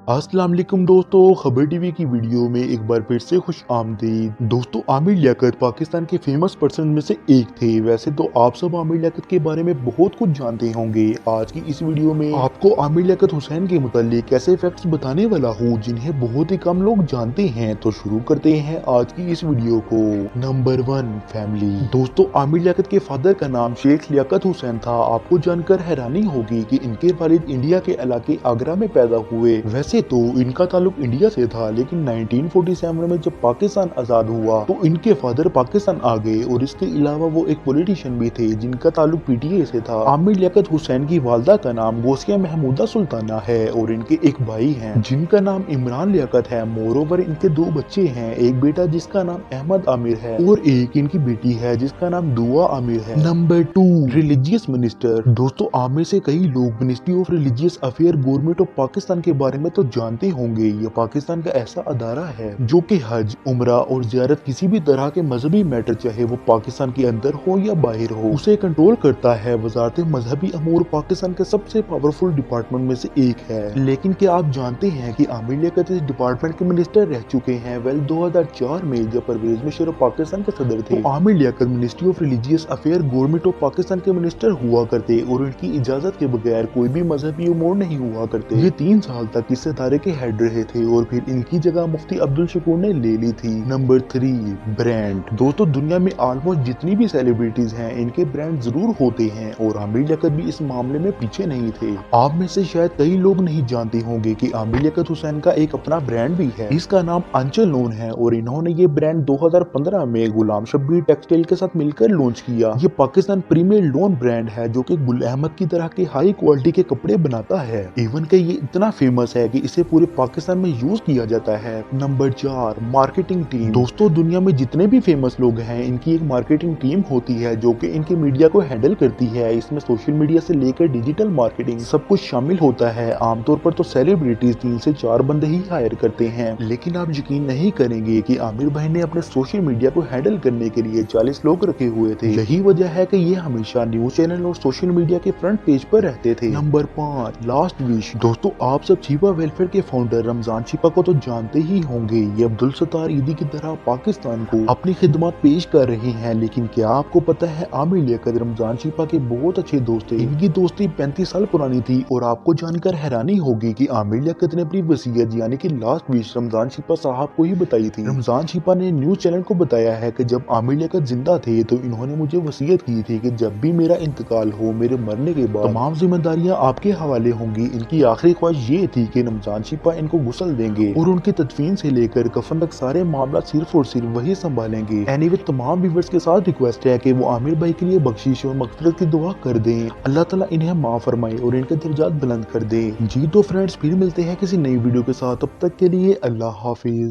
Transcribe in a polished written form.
अस्सलाम वालेकुम दोस्तों, खबर टीवी की वीडियो में एक बार फिर से खुश आमदीद। दोस्तों, आमिर लियाकत पाकिस्तान के फेमस पर्सन में से एक थे। वैसे तो आप सब आमिर लियाकत के बारे में बहुत कुछ जानते होंगे। आज की इस वीडियो में आपको आमिर लियाकत हुसैन के मुतालिक ऐसे फैक्ट्स बताने वाला हूँ जिन्हें बहुत ही कम लोग जानते हैं। तो शुरू करते हैं आज की इस वीडियो को। Number 1, family. दोस्तों, आमिर लियाकत के फादर का नाम शेख लियाकत हुसैन था। आपको जानकर हैरानी होगी कि इनके वालिद इंडिया के इलाके आगरा में पैदा हुए। वैसे तो इनका ताल्लुक इंडिया से था, लेकिन 1947 में जब पाकिस्तान आजाद हुआ तो इनके फादर पाकिस्तान आ गए और इसके अलावा वो एक पॉलिटिशियन भी थे जिनका ताल्लुक पीटीआई से था। आमिर लियाकत हुसैन की वालदा का नाम गौसिया महमूदा सुल्ताना है और इनके एक भाई हैं जिनका नाम इमरान लियाकत है। मोरोवर इनके 2 बच्चे हैं, एक बेटा जिसका नाम अहमद आमिर है और एक इनकी बेटी है जिसका नाम दुआ आमिर है। Number 2, religious minister. दोस्तों, आमिर से कई लोग ministry of religious affair government of Pakistan के बारे में तो जानते होंगे। ये पाकिस्तान का ऐसा अदारा है जो कि हज, उम्रा और जियारत किसी भी तरह के मजहबी मैटर, चाहे वो पाकिस्तान के अंदर हो या बाहर हो, उसे कंट्रोल करता है। वजारत मजहबी अमूर पाकिस्तान के सबसे पावरफुल डिपार्टमेंट में से एक है। लेकिन क्या आप जानते हैं कि आमिर लियाकत इस डिपार्टमेंट के मिनिस्टर रह चुके हैं? वेल, 2004 में जब परवेज मुशर्रफ पाकिस्तान के सदर थे तो Aamir Liaquat ministry of religious affair government of Pakistan के मिनिस्टर हुआ करते और उनकी इजाजत के बगैर कोई भी मजहबी उमूर नहीं हुआ करते। ये 3 साल तक इस इदारे के हेड रहे थे और फिर इनकी जगह मुफ्ती अब्दुल शकूर ने ले ली थी। Number 3, brand. दोस्तों, दुनिया में ऑलमोस्ट जितनी भी सेलिब्रिटीज हैं इनके ब्रांड जरूर होते हैं और आमिर लियाकत भी इस मामले में पीछे नहीं थे। आप में से शायद कई लोग नहीं जानते होंगे कि आमिर लियाकत हुसैन का एक अपना ब्रांड भी है। इसका नाम अंचल लोन है और इन्होंने ये ब्रांड 2015 में गुलाम शब्बीर टेक्सटाइल के साथ मिलकर लॉन्च किया। ये पाकिस्तान प्रीमियर लोन ब्रांड है जो कि गुल अहमद की तरह के हाई क्वालिटी के कपड़े बनाता है। इवन के ये इतना फेमस है कि इसे पूरे पाकिस्तान में यूज किया जाता है। Number 4, marketing team. दोस्तों, दुनिया में जितने भी फेमस लोग हैं इनकी एक मार्केटिंग टीम होती है जो कि इनके मीडिया को हैंडल करती है। इसमें सोशल मीडिया से लेकर डिजिटल मार्केटिंग सब कुछ शामिल होता है। आमतौर पर तो सेलिब्रिटीज 3 से 4 बंदे ही हायर करते हैं, लेकिन आप यकीन नहीं करेंगे कि आमिर भाई ने अपने सोशल मीडिया को हैंडल करने के लिए 40 लोग रखे हुए थे। यही वजह है कि ये हमेशा न्यूज चैनल और सोशल मीडिया के फ्रंट पेज पर रहते थे। Number 5, last wish. दोस्तों, आप सब छिपा वेलफेयर के फाउंडर रमजान छिपा को तो जानते ही होंगे। ये अब्दुल सत्तार ईदी की तरह पाकिस्तान को अपनी खिदमत पेश कर रहे हैं। लेकिन क्या आपको पता है आमिर लियाकत रमजान छिपा के बहुत अच्छे दोस्त थे। इनकी दोस्ती 35 साल पुरानी थी और आपको जानकर हैरानी होगी कि आमिर लियाकत ने अपनी वसीयत यानी कि लास्ट विश रमजान छिपा साहब को ही बताई थी। रमजान छिपा ने न्यूज चैनल को बताया है कि जब आमिर लियाकत जिंदा थे तो इन्होंने मुझे वसीयत की थी कि जब भी मेरा इंतकाल हो, मेरे मरने के बाद तमाम जिम्मेदारियां आपके हवाले होंगी। इनकी आखिरी ख्वाहिश ये थी कि रमजान छिपा इनको गुस्ल देंगे और उनकी तदफीन से लेकर कफन तक सारे मामला सिर्फ और सिर्फ वही संभालेंगे। एनीवे, तमाम व्यूअर्स के साथ रिक्वेस्ट है कि वो आमिर भाई के लिए बख्शिश और मगफिरत की दुआ कर दें। अल्लाह ताला इन्हें माफ फरमाए और इनके दर्जात बुलंद कर दे। जी तो फ्रेंड्स, फिर मिलते हैं किसी नई वीडियो के साथ। तब तक के लिए अल्लाह हाफिज।